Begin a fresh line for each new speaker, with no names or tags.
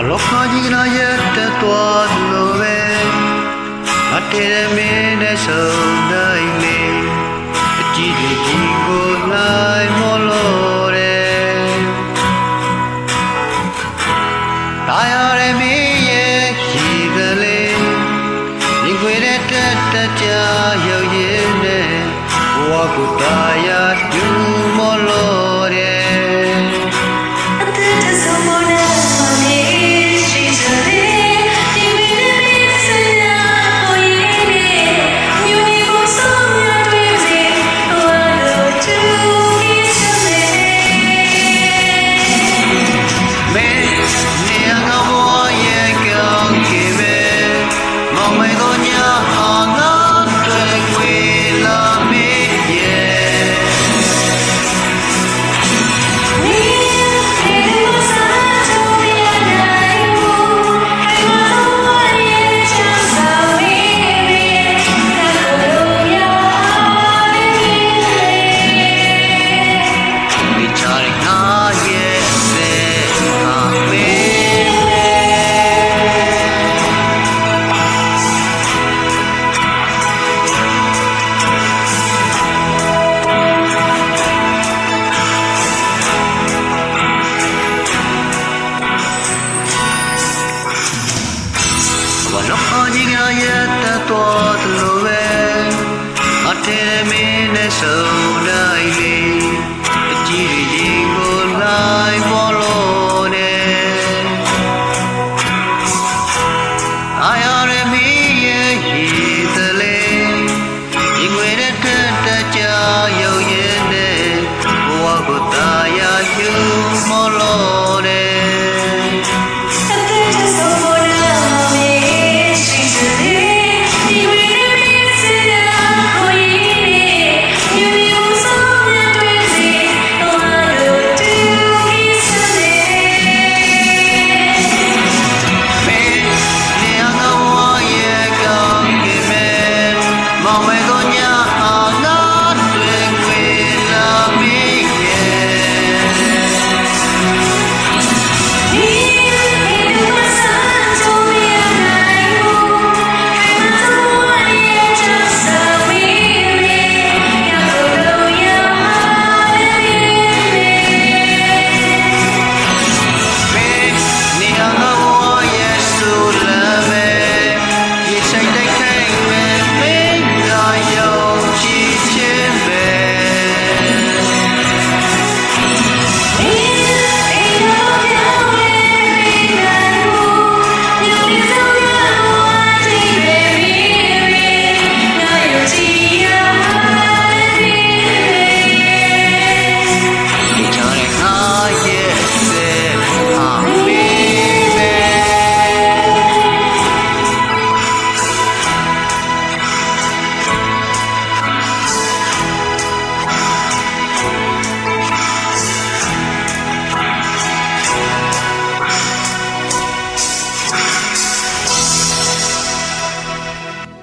လောကကြီးနာရဲ့တက်သွားလို့ပဲအတေးမင်းနဲ့ဆုံးနိုင်လေအကြည့်ကြီးကိုလိုက်မလို့တဲ့တာရရဲ့မင်းရဲ့ရှိကလေးဒီခွေတဲ့တက်ကြရောက်ရဲ့နဲ့ဘဝကိုတာရတူမလို့တဲ့လောကကြီးကရဲ့တက်သွားလို့ပဲအတေးမင်းနဲ့ဆုံးနိုင်လေအကြည့်ကြီးကိုလိုက်ပေါ်လို့တဲ့အာရမီရဲ့ဟီသလေးဒီငွေတဲ့တက်ကြရောက်ရဲ့နဲ့ဘဝကိုတာယာယူမလို့